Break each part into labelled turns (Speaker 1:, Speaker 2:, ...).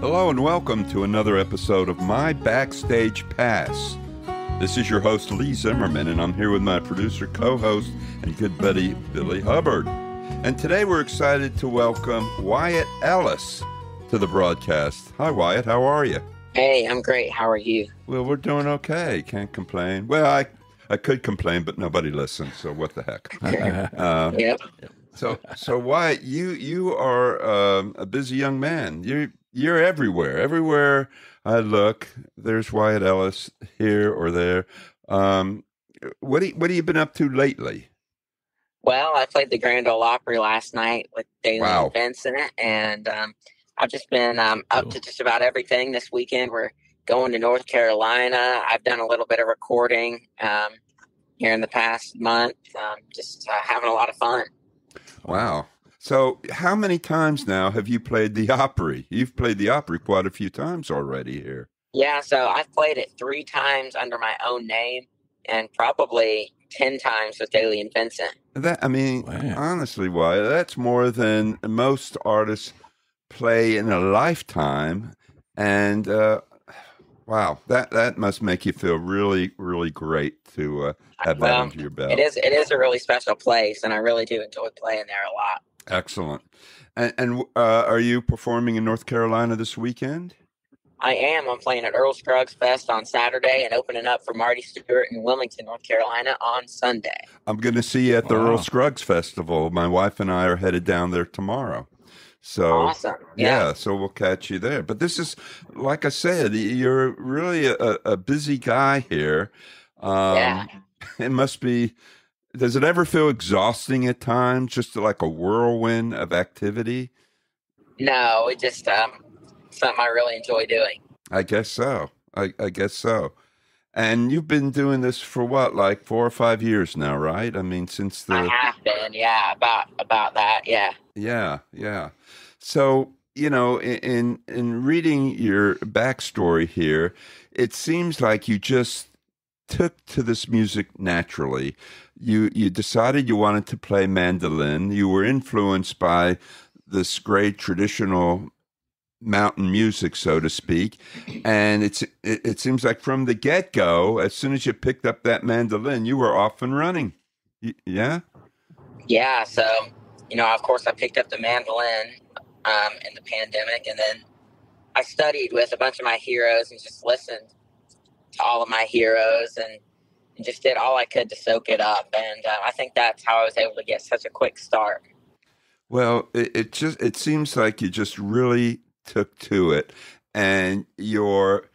Speaker 1: Hello and welcome to another episode of My Backstage Pass. This is your host, Lee Zimmerman, and I'm here with my producer, co-host, and good buddy, Billy Hubbard. And today we're excited to welcome Wyatt Ellis to the broadcast. Hi, Wyatt. How are you?
Speaker 2: Hey, I'm great. How are you?
Speaker 1: Well, we're doing okay. Can't complain. Well, I could complain, but nobody listens, so what the heck.
Speaker 2: Yep.
Speaker 1: So Wyatt, you are a busy young man. You're everywhere. Everywhere I look, there's Wyatt Ellis here or there. What have you been up to lately?
Speaker 2: Well, I played the Grand Ole Opry last night with Daly
Speaker 1: Wow.
Speaker 2: and Vincent, and I've just been up to just about everything this weekend. We're going to North Carolina. I've done a little bit of recording here in the past month. Just having a lot of fun.
Speaker 1: Wow. So how many times now have you played the Opry? You've played the Opry quite a few times already here.
Speaker 2: Yeah, so I've played it 3 times under my own name and probably 10 times with Daly and Vincent.
Speaker 1: Honestly, Wyatt, that's more than most artists play in a lifetime. And wow, that must make you feel really, really great to have that under your belt.
Speaker 2: It is a really special place, and I really do enjoy playing there a lot.
Speaker 1: Excellent. And are you performing in North Carolina this weekend?
Speaker 2: I am. I'm playing at Earl Scruggs Fest on Saturday and opening up for Marty Stewart in Wilmington, North Carolina on Sunday.
Speaker 1: I'm going to see you at the Earl Scruggs Festival. My wife and I are headed down there tomorrow. So
Speaker 2: awesome.
Speaker 1: Yeah, so we'll catch you there. But this is, like I said, you're really a busy guy here.
Speaker 2: Yeah.
Speaker 1: It must be. Does it ever feel exhausting at times, just like a whirlwind of activity?
Speaker 2: No, it just something I really enjoy doing.
Speaker 1: I guess so. I guess so. And you've been doing this for what, like 4 or 5 years now, right? I mean, since the...
Speaker 2: I have been, yeah, about that, yeah.
Speaker 1: Yeah. So, in reading your backstory here, it seems like you just took to this music naturally. You decided you wanted to play mandolin. You were influenced by this great traditional mountain music, so to speak. And it seems like from the get-go, as soon as you picked up that mandolin, you were off and running. Yeah?
Speaker 2: Yeah, so, of course I picked up the mandolin in the pandemic, and then I studied with a bunch of my heroes and just listened to all of my heroes and just did all I could to soak it up. And I think that's how I was able to get such a quick start.
Speaker 1: Well, it seems like you just really took to it, and your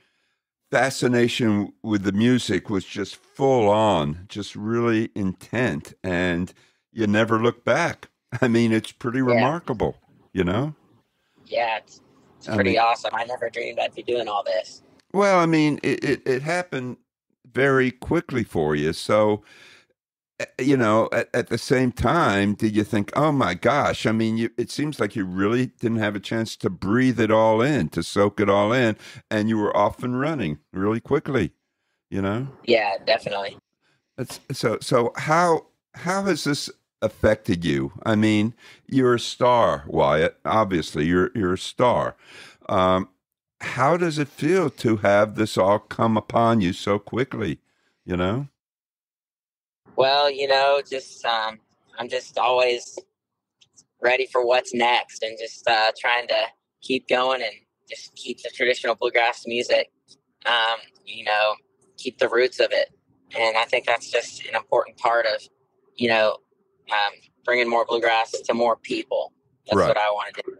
Speaker 1: fascination with the music was just full on, just really intent, and you never look back. I mean, it's pretty remarkable,
Speaker 2: Yeah, it's pretty awesome. I never dreamed I'd be doing all this.
Speaker 1: Well, I mean, it happened very quickly for you. So, at the same time, did you think, oh my gosh, I mean, it seems like you really didn't have a chance to breathe it all in, to soak it all in, and you were off and running really quickly,
Speaker 2: Yeah, definitely.
Speaker 1: So how has this affected you? I mean, you're a star, Wyatt. Obviously, you're a star. How does it feel to have this all come upon you so quickly,
Speaker 2: Well, just I'm just always ready for what's next and just trying to keep going and just keep the traditional bluegrass music, keep the roots of it. And I think that's just an important part of, bringing more bluegrass to more people. That's
Speaker 1: Right.
Speaker 2: what I want to do.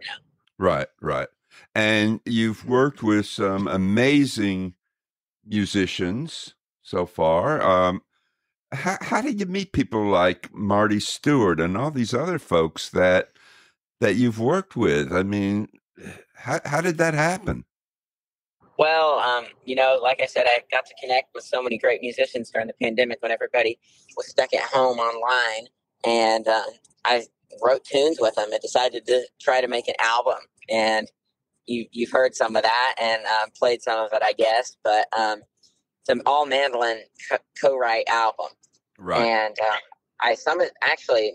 Speaker 1: Right. And you've worked with some amazing musicians so far. How did you meet people like Marty Stewart and all these other folks that you've worked with? I mean, how did that happen?
Speaker 2: Well, like I said, I got to connect with so many great musicians during the pandemic when everybody was stuck at home online. And I wrote tunes with them and decided to try to make an album. And you've heard some of that and played some of it, I guess. But it's an all mandolin co-write album.
Speaker 1: Right.
Speaker 2: And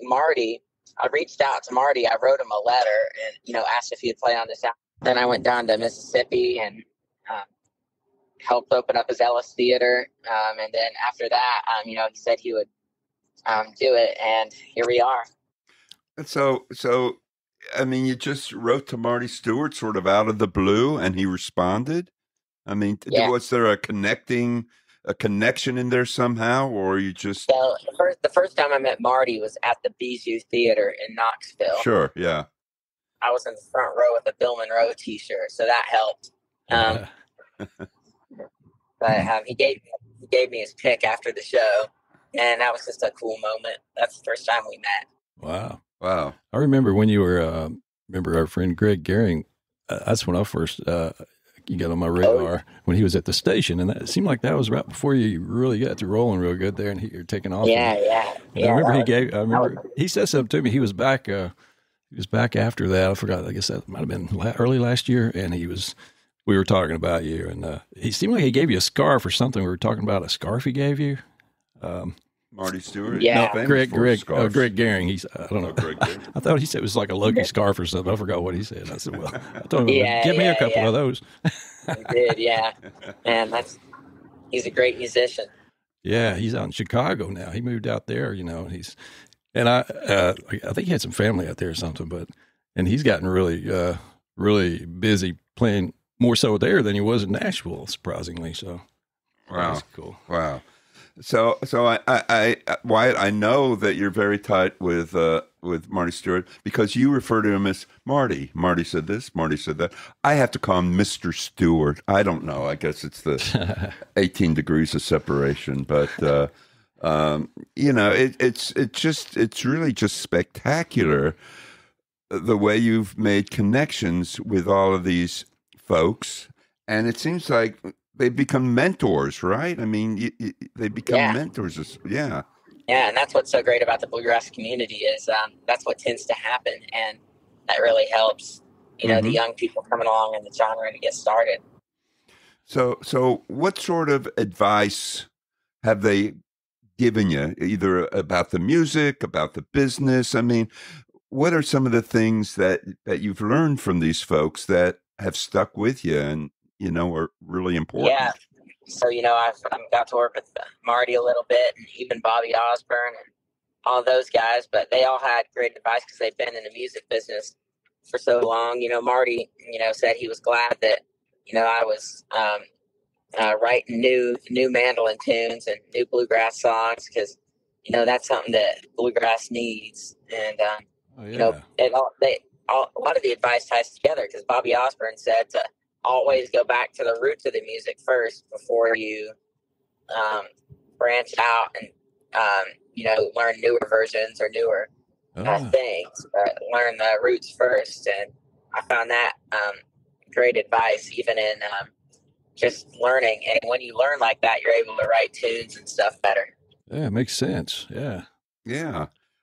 Speaker 2: Marty, I reached out to Marty. I wrote him a letter and, asked if he'd play on this album. Then I went down to Mississippi and um, helped open up his Ellis Theater. And then after that, he said he would do it, and here we are.
Speaker 1: And so, I mean, you just wrote to Marty Stewart sort of out of the blue, and he responded. I mean,
Speaker 2: Yeah.
Speaker 1: was there a connection in there somehow, or you just?
Speaker 2: So the first time I met Marty was at the Bijou Theater in Knoxville.
Speaker 1: Sure, yeah.
Speaker 2: I was in the front row with a Bill Monroe T-shirt, so that helped. But he gave me his pick after the show, and that was just a cool moment. That's the first time we met.
Speaker 3: Wow. I remember when you were, remember our friend Greg Gehring, that's when I first, you got on my radar when he was at the station. And that seemed like that was right before you really got to rolling real good there and you're taking off.
Speaker 2: Yeah.
Speaker 3: I remember he said something to me. He was back after that. I forgot. I guess that might've been early last year. And we were talking about you and, he seemed like he gave you a scarf or something. We were talking about a scarf he gave you.
Speaker 1: Marty Stewart?
Speaker 3: Yeah. No, Greg Gehring. I don't know.
Speaker 1: Greg Gehring.
Speaker 3: I thought he said it was like a Loki scarf or something. I forgot what he said. I said, well, I told him, give me a couple of those.
Speaker 2: He did, yeah. Man, he's a great musician.
Speaker 3: Yeah, he's out in Chicago now. He moved out there, I think he had some family out there or something, and he's gotten really, really busy playing more so there than he was in Nashville, surprisingly. So,
Speaker 1: wow,
Speaker 3: that's cool.
Speaker 1: Wow. So I Wyatt, I know that you're very tight with Marty Stewart because you refer to him as Marty. Marty said this. Marty said that. I have to call him Mr. Stewart. I don't know. I guess it's the 18 degrees of separation, but it's really just spectacular the way you've made connections with all of these folks, and it seems like they become mentors, right? I mean, they become mentors. Yeah.
Speaker 2: Yeah, and that's what's so great about the bluegrass community is that's what tends to happen, and that really helps, the young people coming along in the genre to get started.
Speaker 1: So what sort of advice have they given you, either about the music, about the business? I mean, what are some of the things that you've learned from these folks that have stuck with you and are really important?
Speaker 2: Yeah. So, I've got to work with Marty a little bit and even Bobby Osborne and all those guys, but they all had great advice because they've been in the music business for so long. Marty, said he was glad that, I was writing new mandolin tunes and new bluegrass songs because, that's something that bluegrass needs. And, a lot of the advice ties together because Bobby Osborne said to always go back to the roots of the music first before you branch out and learn newer versions or newer things. But learn the roots first, and I found that great advice even in just learning. And when you learn like that, you're able to write tunes and stuff better.
Speaker 3: Yeah, it makes sense.
Speaker 1: Yeah.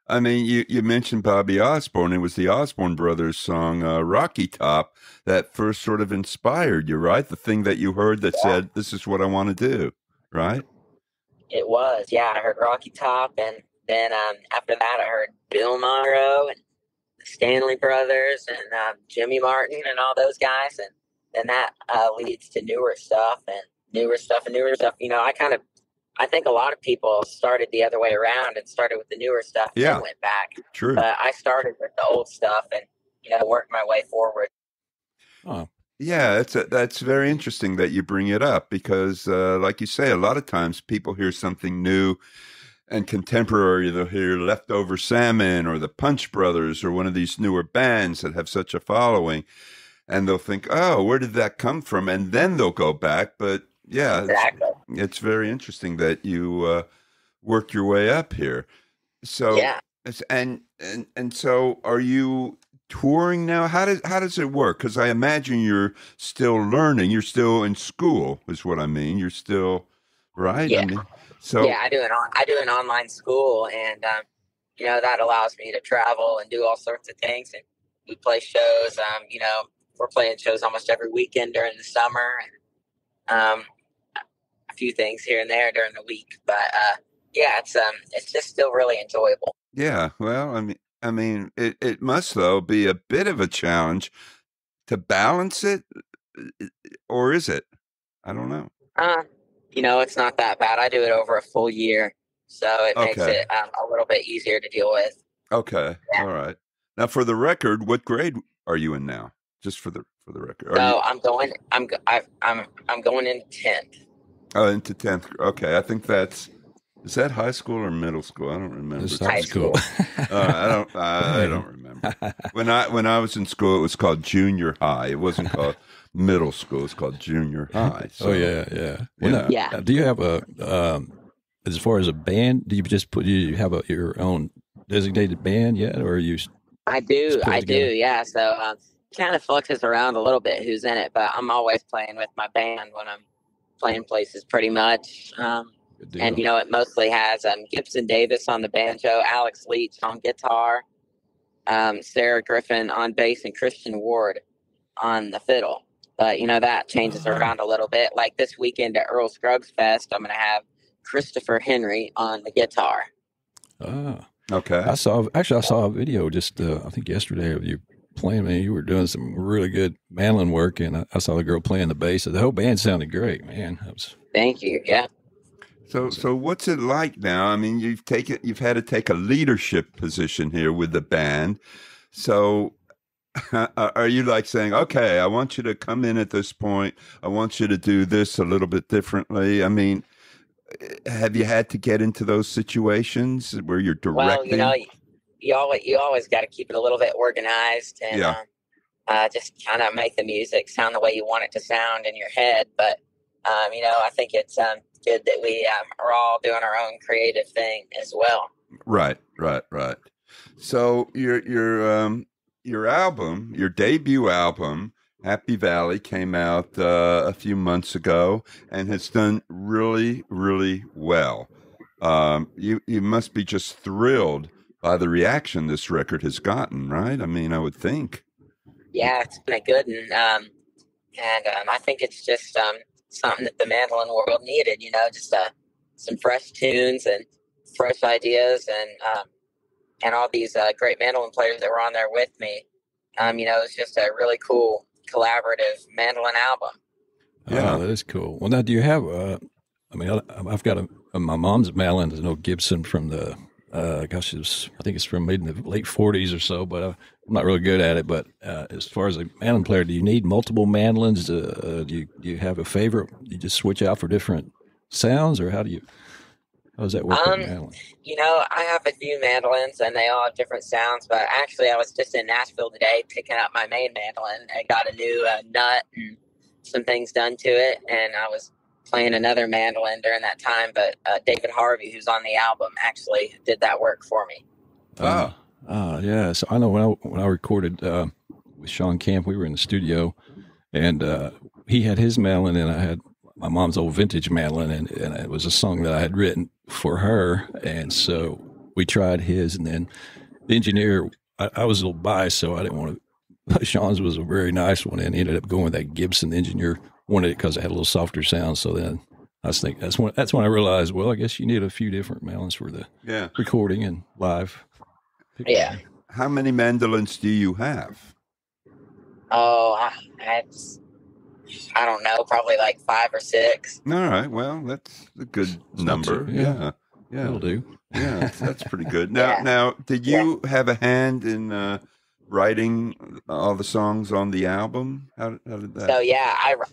Speaker 1: I mean, you mentioned Bobby Osborne. It was the Osborne Brothers song, Rocky Top, that first sort of inspired you, right? The thing that you heard that said, this is what I want to do, right?
Speaker 2: It was, yeah. I heard Rocky Top, and then after that, I heard Bill Monroe and the Stanley Brothers and Jimmy Martin and all those guys. And then that leads to newer stuff and newer stuff. I think a lot of people started the other way around and started with the newer stuff and then went back.
Speaker 1: True.
Speaker 2: But I started with the old stuff and, worked my way forward.
Speaker 1: Oh. Yeah, that's very interesting that you bring it up because, like you say, a lot of times people hear something new and contemporary. They'll hear Leftover Salmon or the Punch Brothers or one of these newer bands that have such a following, and they'll think, oh, where did that come from? And then they'll go back. But yeah,
Speaker 2: exactly.
Speaker 1: It's very interesting that you worked your way up here. So
Speaker 2: yeah,
Speaker 1: and so are you touring now? How does it work? Because I imagine you're still learning. You're still in school, is what I mean. You're still right.
Speaker 2: Yeah.
Speaker 1: I mean, so
Speaker 2: yeah, I do an online school, and that allows me to travel and do all sorts of things. And we play shows. We're playing shows almost every weekend during the summer, and a few things here and there during the week. But it's just still really enjoyable.
Speaker 1: Yeah. Well, I mean, it must though be a bit of a challenge to balance it, or is it? I don't know.
Speaker 2: It's not that bad. I do it over a full year, so it makes
Speaker 1: Okay.
Speaker 2: it a little bit easier to deal with.
Speaker 1: Okay.
Speaker 2: Yeah.
Speaker 1: All right. Now, for the record, what grade are you in now? Just for the record.
Speaker 2: So I'm going into 10th.
Speaker 1: Oh, into 10th. Okay. I think is that high school or middle school? I don't remember.
Speaker 3: It's
Speaker 2: high school.
Speaker 1: I don't remember. When I was in school, it was called junior high. It wasn't called middle school. It's called junior high. So,
Speaker 3: yeah. Well,
Speaker 2: yeah.
Speaker 3: Do you have as far as a band? Do you have your own designated band yet, or are you?
Speaker 2: I do. Yeah. So kind of fluxes around a little bit who's in it, but I'm always playing with my band when I'm playing places, pretty much. And it mostly has Gibson Davis on the banjo, Alex Leach on guitar, Sarah Griffin on bass, and Christian Ward on the fiddle. But that changes around a little bit. Like this weekend at Earl Scruggs Fest, I'm going to have Christopher Henry on the guitar.
Speaker 1: Okay.
Speaker 3: I saw a video just I think yesterday of you playing. Man, you were doing some really good mandolin work, and I saw the girl playing the bass. The whole band sounded great, man.
Speaker 2: Thank you. Yeah.
Speaker 1: So what's it like now? I mean, you've had to take a leadership position here with the band. So are you like saying, okay, I want you to come in at this point. I want you to do this a little bit differently. I mean, have you had to get into those situations where you're directing?
Speaker 2: Well, you always got to keep it a little bit organized and just kind of make the music sound the way you want it to sound in your head. But, I think it's good that we are all doing our own creative thing as well.
Speaker 1: Right. So your album, your debut album, Happy Valley, came out a few months ago and has done really, really well. You must be just thrilled by the reaction this record has gotten, right? I mean, I would think.
Speaker 2: Yeah, it's been good, and I think it's just something that the mandolin world needed. Just some fresh tunes and fresh ideas, and all these great mandolin players that were on there with me. It's just a really cool collaborative mandolin album.
Speaker 3: Yeah, that is cool. Well, now, do you have? I've got my mom's mandolin is an old Gibson from the. I think it's from made in the late 40s or so, but I'm not really good at it. But as far as a mandolin player, do you need multiple mandolins? Do you have a favorite? You just switch out for different sounds, or how does that work with mandolin?
Speaker 2: I have a few mandolins, and they all have different sounds. But actually, I was just in Nashville today picking up my main mandolin. I got a new nut and some things done to it, and I was playing another mandolin during that time, but David Harvey, who's on the album, actually did that work for me.
Speaker 3: Yeah. So I know when I recorded with Sean Camp, we were in the studio, and he had his mandolin, and I had my mom's old vintage mandolin, and it was a song that I had written for her, and so we tried his, and then the engineer, I was a little biased, so I didn't want to. Sean's was a very nice one, and he ended up going with that Gibson. The engineer wanted it because it had a little softer sound. So then I was thinking that's when I realized, well, I guess you need a few different mandolins for the recording and live.
Speaker 2: Yeah.
Speaker 1: How many mandolins do you have?
Speaker 2: Oh, I don't know, probably like 5 or 6.
Speaker 1: All right. Well, that's a good number. Yeah.
Speaker 3: That'll do.
Speaker 1: Yeah, that's pretty good. Now, did you have a hand in writing all the songs on the album? How did that?
Speaker 2: So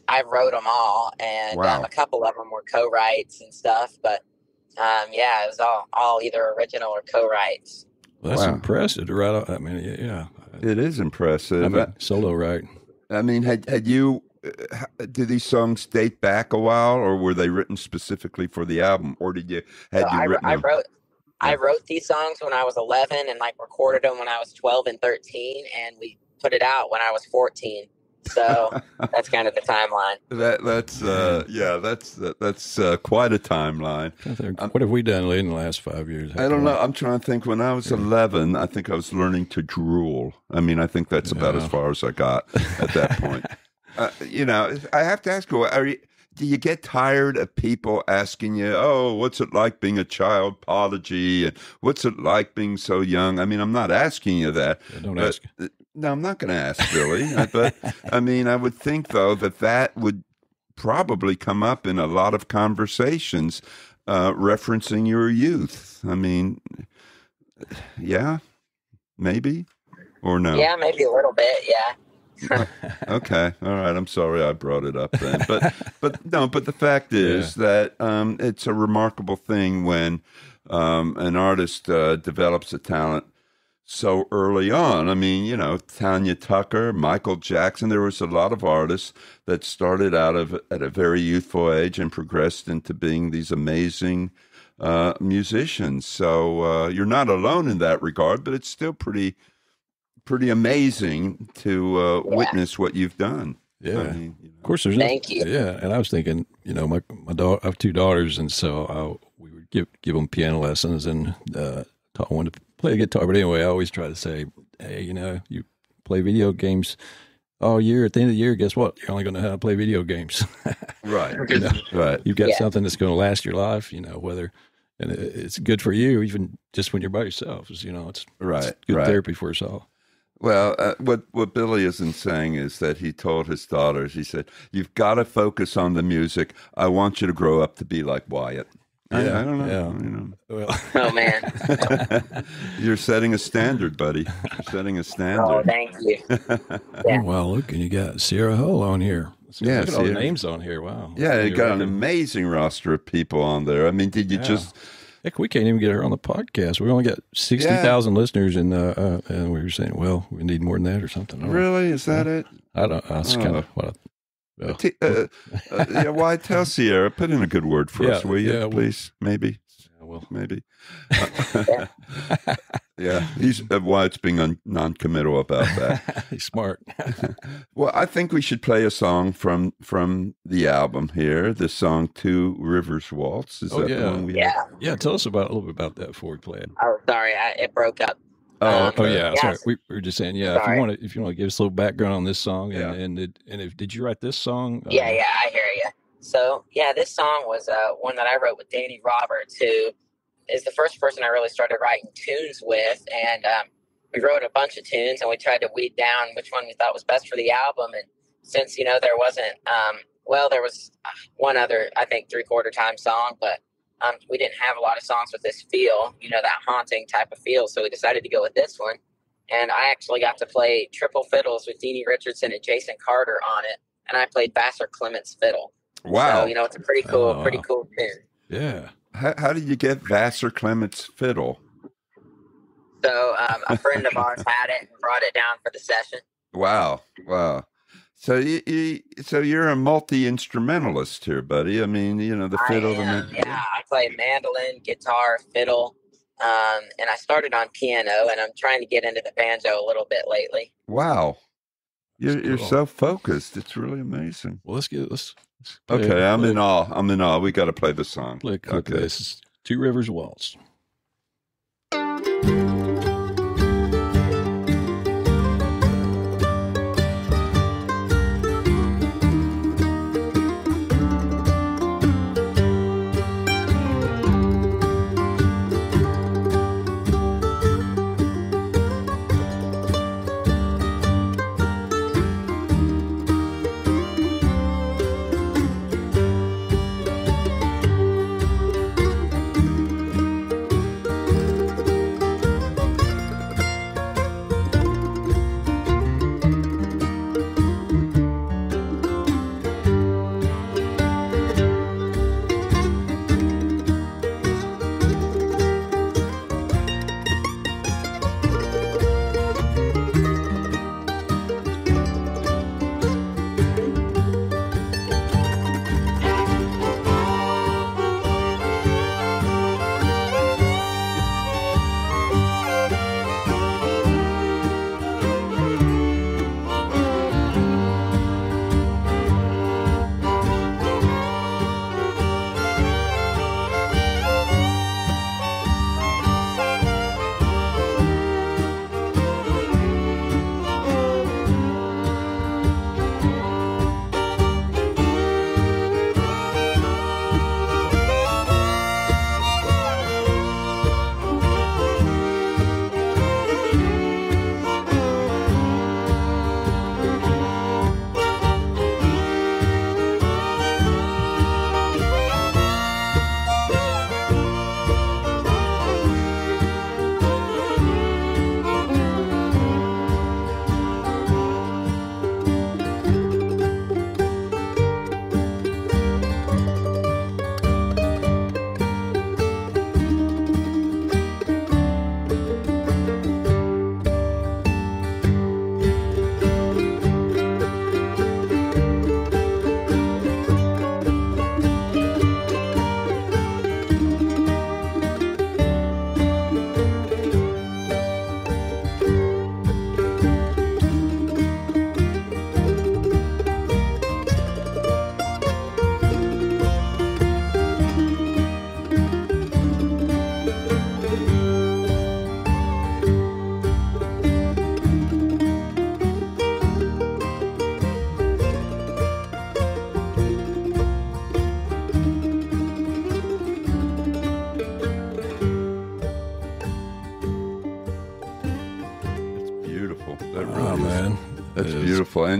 Speaker 2: I wrote them all, and a couple of them were co-writes and stuff. But it was all either original or co-writes.
Speaker 3: Well, that's impressive to write. I mean,
Speaker 1: it is impressive.
Speaker 3: Solo write.
Speaker 1: I mean, had you? Do these songs date back a while, or were they written specifically for the album, or
Speaker 2: I wrote these songs when I was 11 and recorded them when I was 12 and 13, and we put it out when I was 14. So that's kind of the timeline.
Speaker 1: That's quite a timeline.
Speaker 3: What have we done in the last 5 years?
Speaker 1: I don't know. I'm trying to think. When I was 11, I think I was learning to drool. I mean, I think that's about as far as I got at that point. I have to ask you, do you get tired of people asking you, oh, what's it like being a child prodigy? And what's it like being so young? I mean, I'm not asking you that.
Speaker 3: Don't ask.
Speaker 1: No, I'm not going to ask Billy, but I mean, I would think though that would probably come up in a lot of conversations referencing your youth. I mean, yeah, maybe or no.
Speaker 2: Yeah, maybe a little bit. Yeah.
Speaker 1: Okay, all right. I'm sorry I brought it up then, but the fact is that it's a remarkable thing when an artist develops a talent so early on. I mean, you know, Tanya Tucker, Michael Jackson, there was a lot of artists that started out at a very youthful age and progressed into being these amazing musicians. So you're not alone in that regard, but it's still pretty amazing to witness what you've done.
Speaker 3: Yeah.
Speaker 1: I mean, you know.
Speaker 3: Of course, there's
Speaker 2: Thank you.
Speaker 3: Yeah, and I was thinking, you know, my I have 2 daughters, and so we would give them piano lessons and taught one to play guitar. But anyway, I always try to say, hey, you know, you play video games all year. At the end of the year, guess what? You're only going to know how to play video games.
Speaker 1: Right.
Speaker 3: You know,
Speaker 1: Right.
Speaker 3: you've got something that's going to last your life. You know, and it's good for you, even just when you're by yourself. You know, it's good therapy for us all.
Speaker 1: Well, what Billy isn't saying is that he told his daughters, he said, "You've got to focus on the music. I want you to grow up to be like Wyatt."
Speaker 3: Yeah,
Speaker 1: I don't know.
Speaker 3: yeah.
Speaker 1: You know.
Speaker 3: Well,
Speaker 2: Oh man.
Speaker 1: You're setting a standard, buddy. You're setting a standard.
Speaker 2: Oh, thank you. Yeah.
Speaker 3: well, look, and you got Sierra Hull on here.
Speaker 1: Yeah,
Speaker 3: look at all the
Speaker 1: Sierra.
Speaker 3: names on here. Wow.
Speaker 1: Yeah, you
Speaker 3: Your
Speaker 1: got an
Speaker 3: record.
Speaker 1: amazing roster of people on there. I mean, did you just?
Speaker 3: Heck, we can't even get her on the podcast. We only got 60,000 listeners, and we were saying, well, we need more than that or something. I don't know.
Speaker 1: Really? Is that it?
Speaker 3: I don't. That's kind of what.
Speaker 1: Why tell Sierra? Put in a good word for us, will you, please? Maybe.
Speaker 3: Well,
Speaker 1: Maybe. Yeah, he's Wyatt's being non-committal about that.
Speaker 3: he's smart.
Speaker 1: Well, I think we should play a song from the album here. The song "Two Rivers Waltz." Is that the one we have?
Speaker 3: Yeah, tell us a little bit about that before we play it.
Speaker 2: Oh, sorry, it broke up.
Speaker 1: Oh, okay.
Speaker 3: yeah. Sorry, we were just saying. Yeah,
Speaker 2: Sorry.
Speaker 3: if you want to give us a little background on this song, and did you write this song?
Speaker 2: Yeah, I hear you. So, yeah, this song was one that I wrote with Danny Roberts, who is the first person I really started writing tunes with. And we wrote a bunch of tunes, and we tried to weed down which one we thought was best for the album. And since, you know, there wasn't, there was one other, I think, 3/4 time song, but we didn't have a lot of songs with this feel, you know, that haunting type of feel. So we decided to go with this one. And I actually got to play triple fiddles with Deanie Richardson and Jason Carter on it. And I played Vassar Clement's fiddle.
Speaker 1: Wow.
Speaker 2: So, you know, it's a pretty cool tune.
Speaker 3: Yeah.
Speaker 1: How did you get Vassar Clement's fiddle?
Speaker 2: So a friend of ours had it and brought it down for the session.
Speaker 1: Wow. So you're a multi-instrumentalist here, buddy. I mean, you know, the fiddle.
Speaker 2: I play mandolin, guitar, fiddle, and I started on piano, and I'm trying to get into the banjo a little bit lately.
Speaker 1: Wow. You're so focused. It's really amazing.
Speaker 3: Well, let's play
Speaker 1: Okay, I'm in awe. We got to play the song.
Speaker 3: Play a clip of this. It's Two Rivers Waltz.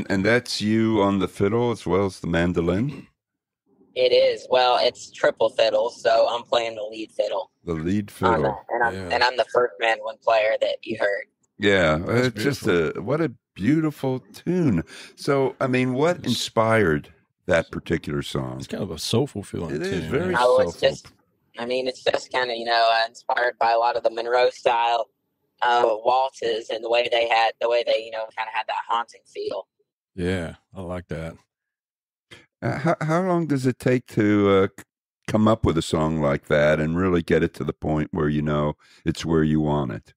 Speaker 1: and that's you on the fiddle as well as the mandolin?
Speaker 2: It is. Well, it's triple fiddle, so I'm playing the lead fiddle.
Speaker 1: The lead fiddle.
Speaker 2: And I'm the first mandolin player that you heard.
Speaker 1: Yeah,
Speaker 3: That's
Speaker 1: it's just
Speaker 3: beautiful.
Speaker 1: what a beautiful tune. So, I mean, what inspired that particular song?
Speaker 3: It's kind of a soulful feeling.
Speaker 1: It is very
Speaker 2: Oh,
Speaker 1: soulful.
Speaker 2: it's just kind of, inspired by a lot of the Monroe style waltzes and the way they kind of had that haunting feel.
Speaker 3: Yeah, I like that.
Speaker 1: How long does it take to come up with a song like that and really get it to the point where it's where you want it?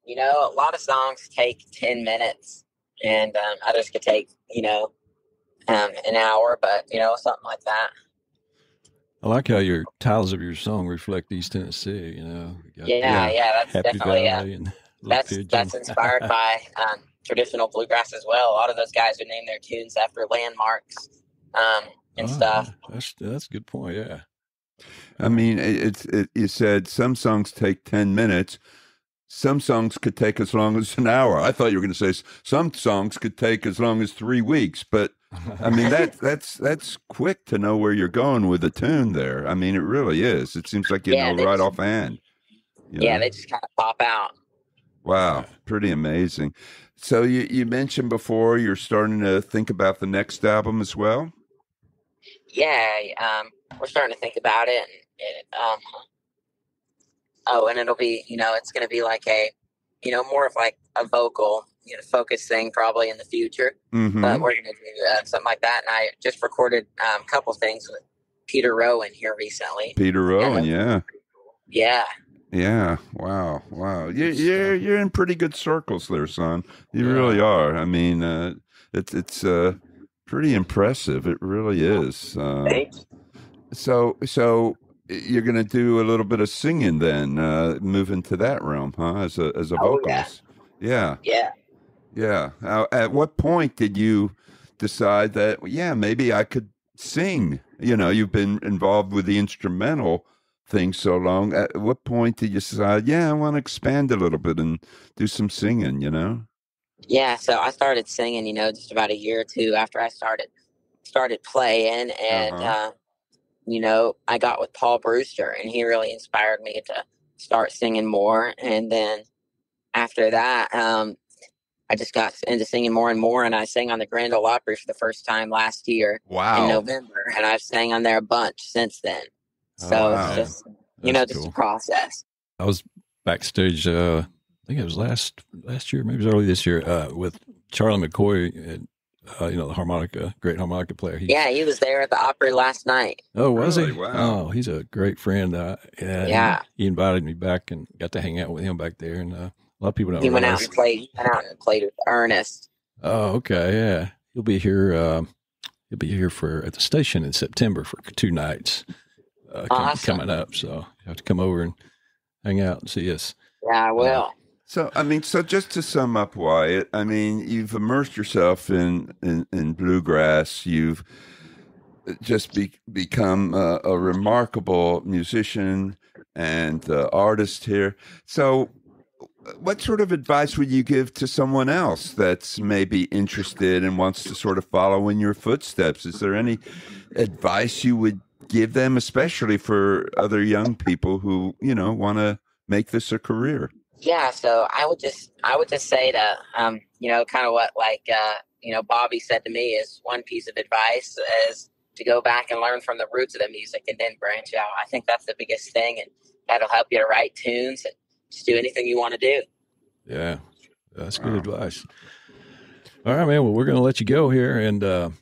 Speaker 2: A lot of songs take 10 minutes, and others could take, an hour, but, something like that.
Speaker 3: I like how your titles of your song reflect East Tennessee.
Speaker 2: That's
Speaker 3: Happy
Speaker 2: definitely
Speaker 3: Valley and
Speaker 2: that's inspired by traditional bluegrass as well. A lot of those guys would name their tunes after landmarks and stuff.
Speaker 3: That's a good point. Yeah.
Speaker 1: I mean, you said some songs take 10 minutes. Some songs could take as long as an hour. I thought you were going to say some songs could take as long as 3 weeks, but I mean that's quick to know where you're going with the tune there. I mean, it really is. It seems like you know right offhand.
Speaker 2: Yeah, they just kind of pop out.
Speaker 1: Wow, pretty amazing. So you mentioned before you're starting to think about the next album as well?
Speaker 2: Yeah, we're starting to think about it. And it'll be, it's going to be like more of like a vocal, focus thing probably in the future.
Speaker 1: Mm-hmm.
Speaker 2: But we're going to do something like that. And I just recorded a couple things with Peter Rowan here recently.
Speaker 1: Peter Rowan, yeah.
Speaker 2: Yeah.
Speaker 1: Yeah. Wow. You're in pretty good circles there, son. You really are. I mean, it's pretty impressive. It really is.
Speaker 2: Thanks.
Speaker 1: So you're going to do a little bit of singing then, move into that realm, huh? As a vocalist. Yeah. At what point did you decide that, maybe I could sing? You've been involved with the instrumental thing so long. At what point did you decide, I want to expand a little bit and do some singing,
Speaker 2: Yeah, so I started singing, just about a year or two after I started playing, and I got with Paul Brewster, and he really inspired me to start singing more. And then after that, I just got into singing more and more, and I sang on the Grand Ole Opry for the first time last year in November, and I've sang on there a bunch since then. So it's just, just a process.
Speaker 3: I was backstage, I think it was last year, maybe it was early this year, with Charlie McCoy, the great harmonica player.
Speaker 2: He was there at the Opry last night.
Speaker 3: Oh, was
Speaker 1: really?
Speaker 3: he?
Speaker 1: Wow.
Speaker 3: Oh, he's a great friend. He invited me back and got to hang out with him back there. And a lot of people don't realize.
Speaker 2: He went out and played with Ernest.
Speaker 3: Oh, okay, yeah. He'll be here. He'll be here at the station in September for 2 nights.
Speaker 2: Awesome.
Speaker 3: Coming up, so you have to come over and hang out and see us.
Speaker 2: Yeah, I will.
Speaker 1: So just to sum up, Wyatt, you've immersed yourself in bluegrass. You've just become a remarkable musician and artist here. So what sort of advice would you give to someone else that's maybe interested and wants to sort of follow in your footsteps? Is there any advice you would give them, especially for other young people who, want to make this a career?
Speaker 2: Yeah, so I would just say to, kind of what Bobby said to me is one piece of advice is to go back and learn from the roots of the music and then branch out. I think that's the biggest thing, and that'll help you to write tunes and just do anything you want to do.
Speaker 3: Yeah, that's good advice. All right, man. Well, we're going to let you go here, and
Speaker 2: thank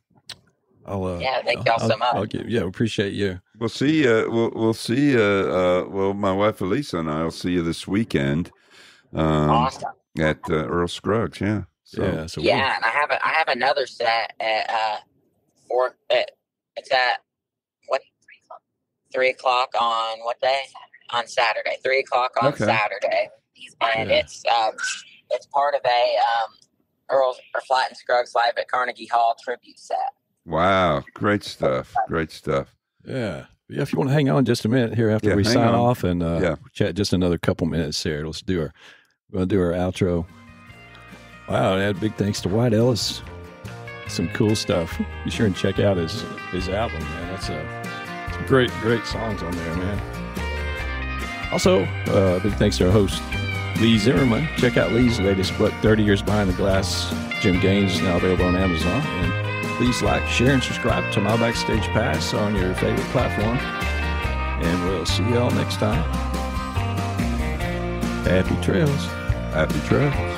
Speaker 2: y'all so much.
Speaker 3: Appreciate you.
Speaker 1: We'll see. We'll see. My wife Elisa and I will see you this weekend.
Speaker 2: Awesome.
Speaker 1: At Earl Scruggs. Yeah. So.
Speaker 2: Yeah. And I have another set at 4. It's at 3 o'clock on what day? On Saturday. 3 o'clock on Saturday, and it's part of a Earl or Flatt and Scruggs Live at Carnegie Hall tribute set.
Speaker 1: Wow, great stuff. Great stuff.
Speaker 3: Yeah. If you want to hang on just a minute here after we sign off and chat just another couple minutes here, we're going to do our outro. Wow, and big thanks to Wyatt Ellis some cool stuff. Be sure and check out his album, man. That's some great songs on there, man. Also, big thanks to our host, Lee Zimmerman. Check out Lee's latest book, 30 Years Behind the Glass. Jim Gaines is now available on Amazon. And please like, share, and subscribe to my Backstage Pass on your favorite platform. And we'll see you all next time. Happy trails.
Speaker 1: Happy trails.